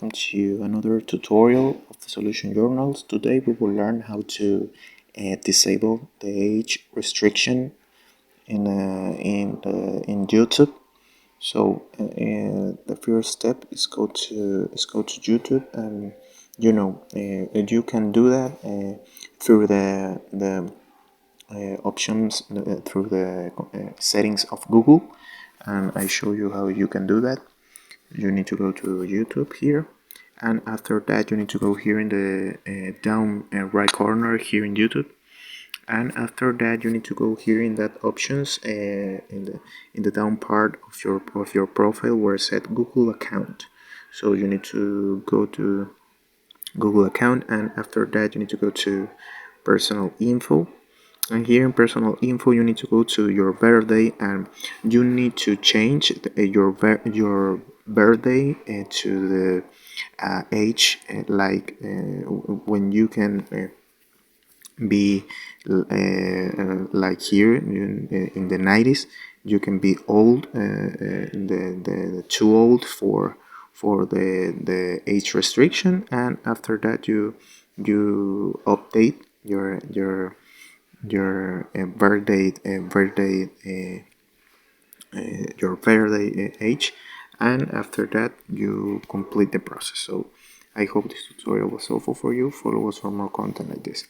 welcome to another tutorial of the Solution Journals. Today we will learn how to disable the age restriction in YouTube. So the first step is go to YouTube, and you can do that through the options through the settings of Google, and I show you how you can do that. You need to go to YouTube here, and after that you need to go here in the down right corner here in YouTube, and after that you need to go here in that options in the down part of your profile where it said Google account. So you need to go to Google account, and after that you need to go to personal info, and here in personal info you need to go to your birthday, and you need to change your birthday to the age when you can be like here in the 90s. You can be old, the too old for the age restriction, and after that you update your birthday age, and after that you complete the process. So I hope this tutorial was helpful for you. Follow us for more content like this.